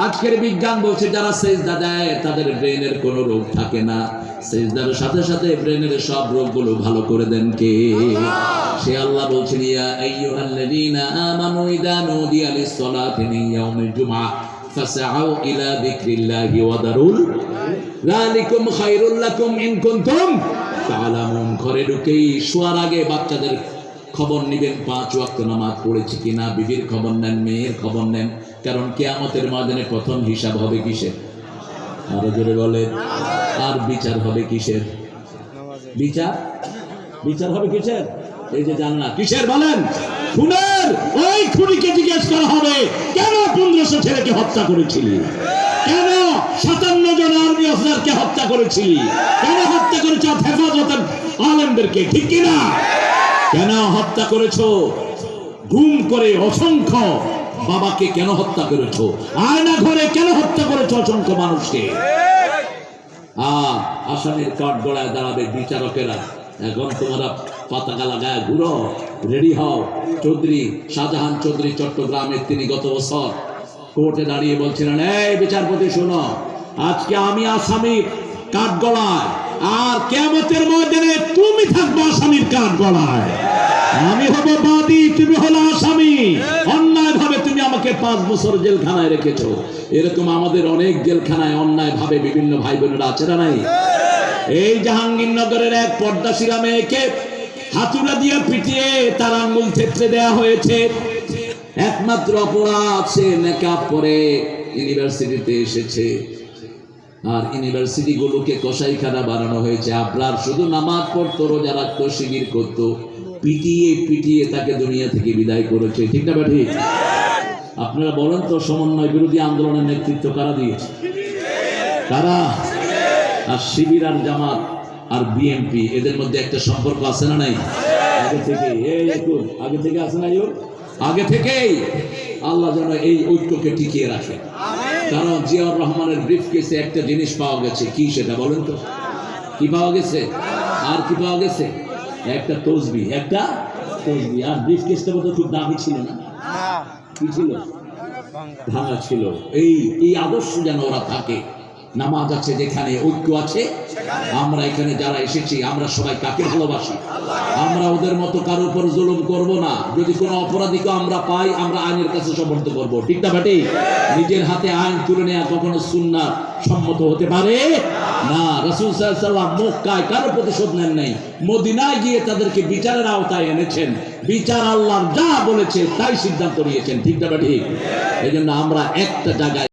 আজকের বিজ্ঞান বলছে যারা সেজদা দেয় তাদের ব্রেনের কোনো রোগ থাকে না। সেজদার সাথে সাথে ব্রেনের সব রোগগুলো ভালো করে দেন কে? সে আল্লাহ বলছেন, ইয়া আইয়ুহাল্লাযীনা আমানু ইযা নুদিয়া লিস-সালাতি মিন ইয়াউমিল জুমআহ ফাসআউ ইলা যিকরিল্লাহি ওয়া দারুল যালিকুম খায়রুল লাকুম ইন কুনতুম তা'লামুন। ঘরে ঢুকেই শোয়ার আগে বাচ্চাদের খবর নেবেন, 5 ওয়াক্ত নামাজ পড়েছে কিনা, বিবির খবর নেন, মেয়ের খবর নেন। কারণ কিয়ামতের ময়দানে প্রথম হিসাব হবে কিসের? আরো জোরে বলেন। আর বিচার হবে কিসের? বিচার হবে কিসের? এই যে জান না কিসের বলেন? খুনের। ওই খুনিকে জিজ্ঞেস করা হবে, কেন 1500 ছেলেকে হত্যা করেছিলি? কেন 57 জন আর্মি অফিসারকে হত্যা করেছিলি? কেন হত্যা করেছ হেফাজতের আলেমদেরকে? ঠিক কিনা? কেন হত্যা করেছো? গুম করে অসংখ্য বাবাকে কেন হত্যা করেছো? আয়না ঘরে কেন হত্যা করেছো অসংখ্য মানুষকে? আসামির কাঠ গড়ায় দাঁড়াবে বিচারকেরা। এখন তোমরা পতাকা লাগায় ঘুরো, রেডি হও। চৌধুরী শাহজাহান চৌধুরী চট্টগ্রামের, তিনি গত বছর কোর্টে দাঁড়িয়ে বলছিলেন, এই বিচারপতি শোনো, আজকে আমি আসামির কাঠ গড়ায়, আর কিয়ামতের ময়দানে তুমি থাকবে আসামির কাঠ গড়ায়। আমি হব বাদী, তুমি হলো আসামি। অন্যায় ভাবে তুমি আমাকে 5 বছর জেলখানায় রেখেছো। এরকম আমাদের অনেক জেলখানায় অন্যায় ভাবে বিভিন্ন ভাই বোনেরা আছে না নাই? এই জাহাঙ্গীরনগরের এক পর্দাশীলা মেয়েকে হাতুড়া দিয়ে পিটিয়ে তার আঙ্গুল থেতলে দেয়া হয়েছে। একমাত্র অপরাধ সে নেকাব পরে ইউনিভার্সিটিতে এসেছে, আর ইউনিভার্সিটি গুলোকে কসাইখানা বানানো হয়েছে। আপনার শুধু নামাজ পড়তো, রোজা রাখতো, শিবির করতো, পিটিয়ে পিটিয়ে তাকে দুনিয়া থেকে বিদায় করেছে। ঠিক না ঠিক? আপনারা বলেন তো, সমন্বয় বিরোধী আন্দোলনের নেতৃত্ব কারা দিয়েছে? কারা? আর শিবির আর জামাত আর বিএনপি, এদের মধ্যে একটা সম্পর্ক আছে না নাই? আগে থেকে আগে থেকে আছে না? আগে থেকেই আল্লাহ যেন এই ঐক্যকে টিকিয়ে রাখে। কারণ জিয়াউর রহমানের ব্রিফকেসে একটা জিনিস পাওয়া গেছে। কি সেটা বলেন তো? কি পাওয়া গেছে? আর কি পাওয়া গেছে? একটা তসবিহ, একটা তসবিহ। আর ব্রিফকেসটা বোধহয় খুব দামি ছিল না? কি ছিল? ভাঙা ছিল। এই আদর্শ যেন ওরা থাকে। নামাজ আছে যেখানে, ঐক্য আছে। আমরা এখানে যারা এসেছি, আমরা সবাই কাকে ভালোবাসি? আমরা ওদের মতো কারোর উপর জুলুম করব না। যদি কোনো অপরাধীকে আমরা পাই, আমরা আইনের কাছে সমর্থ করব। ঠিক না বেটি? নিজের হাতে আইন তুলে নেওয়া কখনো সুন্নাত সম্মত হতে পারে না। রাসূল সাল্লাল্লাহু আলাইহি ওয়াসাল্লাম মক্কায় কারো প্রতিশোধ নেন নাই, মদিনায় গিয়ে তাদেরকে বিচারের আওতায় এনেছেন। বিচার আল্লাহ যা বলেছে তাই সিদ্ধান্ত নিয়েছেন। ঠিক না বেটি? এই জন্য আমরা একটা জায়গায়